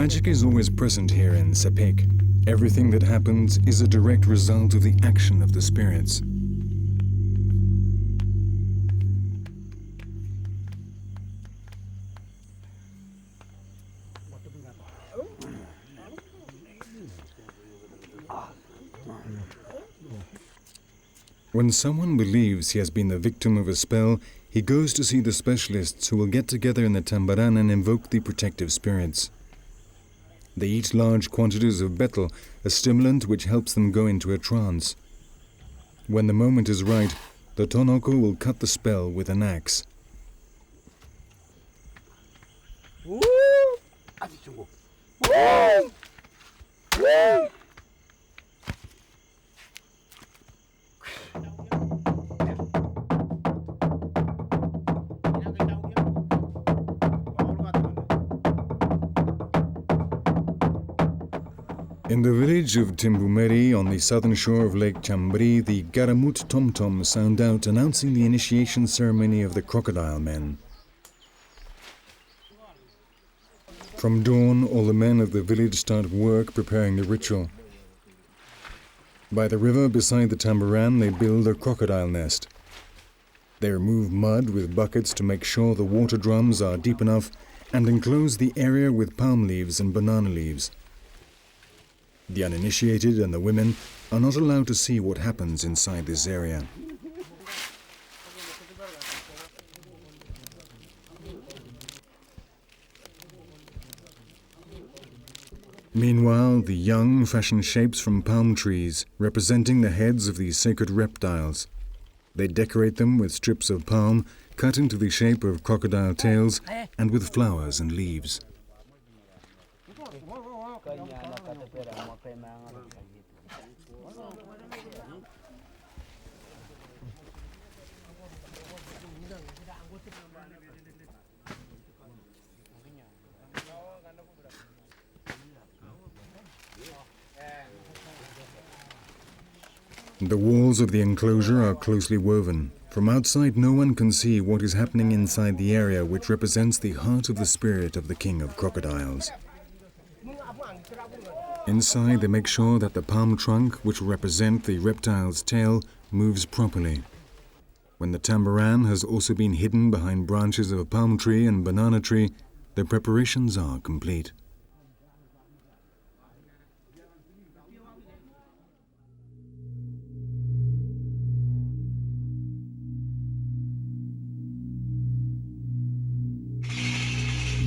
Magic is always present here in Sepik. Everything that happens is a direct result of the action of the spirits. When someone believes he has been the victim of a spell, he goes to see the specialists who will get together in the tambaran and invoke the protective spirits. They eat large quantities of betel, a stimulant which helps them go into a trance. When the moment is right, the tonoko will cut the spell with an axe. In the village of Timbumeri on the southern shore of Lake Chambri, the Garamut tom-toms sound out announcing the initiation ceremony of the Crocodile men. From dawn, all the men of the village start work preparing the ritual. By the river beside the tambaran, they build a crocodile nest. They remove mud with buckets to make sure the water drums are deep enough and enclose the area with palm leaves and banana leaves. The uninitiated and the women are not allowed to see what happens inside this area. Meanwhile, the young fashion shapes from palm trees, representing the heads of these sacred reptiles. They decorate them with strips of palm, cut into the shape of crocodile tails, and with flowers and leaves. The walls of the enclosure are closely woven. From outside, no one can see what is happening inside the area which represents the heart of the spirit of the king of crocodiles. Inside, they make sure that the palm trunk, which will represent the reptile's tail, moves properly. When the tambaran has also been hidden behind branches of a palm tree and banana tree, the preparations are complete.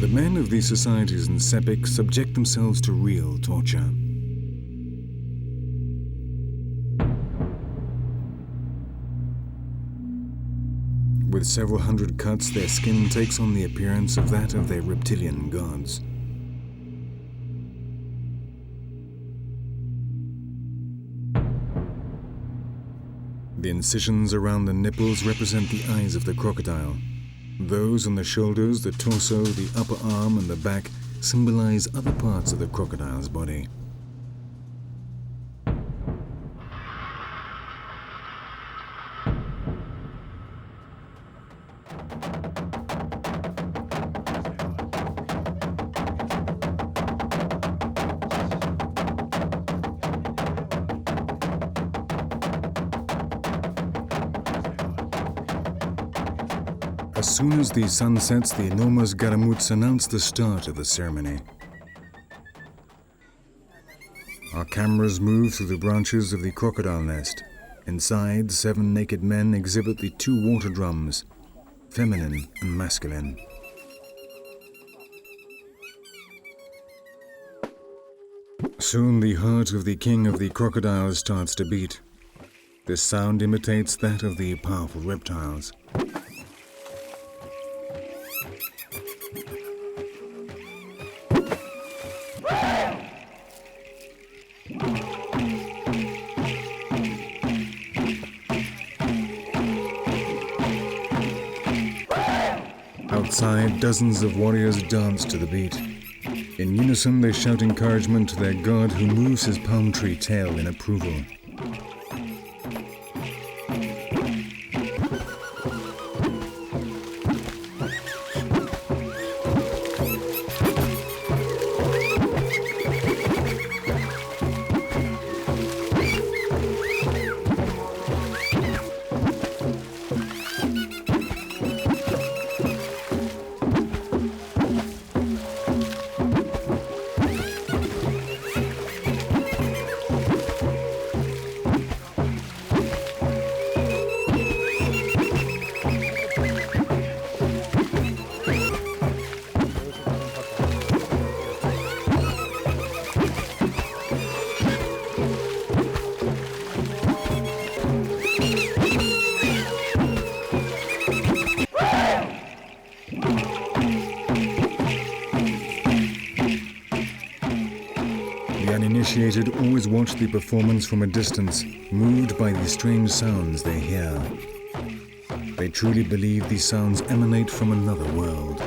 The men of these societies in Sepik subject themselves to real torture. With several hundred cuts, their skin takes on the appearance of that of their reptilian gods. The incisions around the nipples represent the eyes of the crocodile. Those on the shoulders, the torso, the upper arm, and the back symbolize other parts of the crocodile's body. As soon as the sun sets, the enormous garamuts announce the start of the ceremony. Our cameras move through the branches of the crocodile nest. Inside, 7 naked men exhibit the 2 water drums, feminine and masculine. Soon the heart of the king of the crocodiles starts to beat. This sound imitates that of the powerful reptiles. Outside, dozens of warriors dance to the beat. In unison, they shout encouragement to their god who moves his palm tree tail in approval. initiated always watch the performance from a distance, moved by the strange sounds they hear. They truly believe these sounds emanate from another world.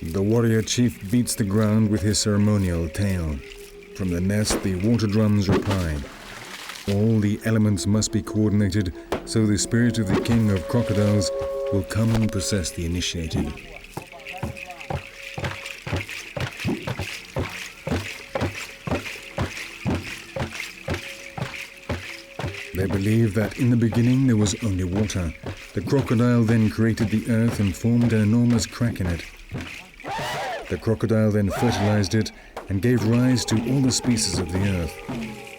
The warrior chief beats the ground with his ceremonial tail. From the nest, the water drums reply. All the elements must be coordinated, so the spirit of the king of crocodiles will come and possess the initiated. They believe that in the beginning there was only water. The crocodile then created the earth and formed an enormous crack in it. The crocodile then fertilized it and gave rise to all the species of the earth.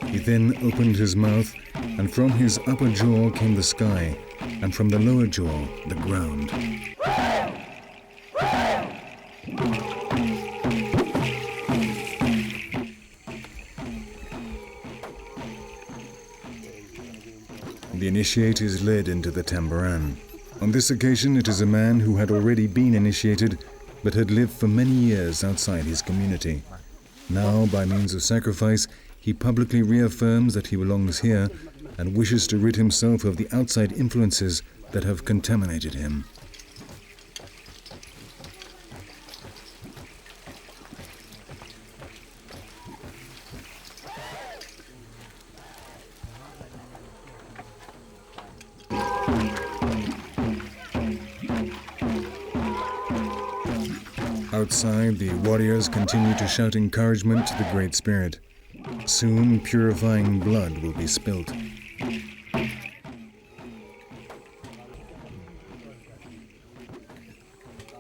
He then opened his mouth, and from his upper jaw came the sky, and from the lower jaw, the ground. The initiate is led into the tamboran. On this occasion, it is a man who had already been initiated but had lived for many years outside his community. Now, by means of sacrifice, he publicly reaffirms that he belongs here and wishes to rid himself of the outside influences that have contaminated him. Outside, the warriors continue to shout encouragement to the Great Spirit. Soon, purifying blood will be spilt.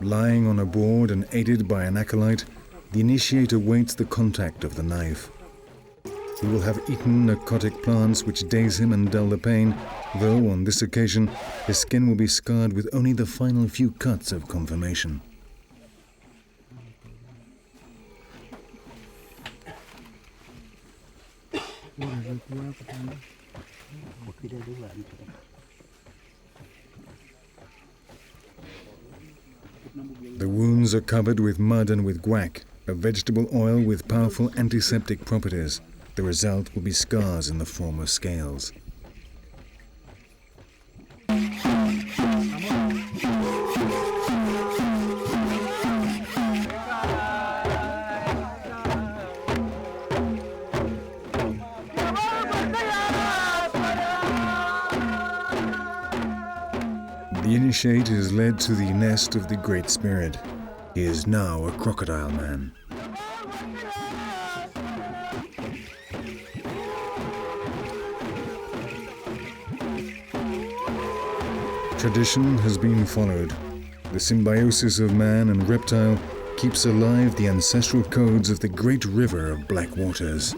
Lying on a board and aided by an acolyte, the initiate awaits the contact of the knife. He will have eaten narcotic plants which daze him and dull the pain, though on this occasion his skin will be scarred with only the final few cuts of confirmation. The wounds are covered with mud and with guac, a vegetable oil with powerful antiseptic properties. The result will be scars in the form of scales. The initiate is led to the nest of the Great Spirit. He is now a crocodile man. Tradition has been followed. The symbiosis of man and reptile keeps alive the ancestral codes of the great river of black waters.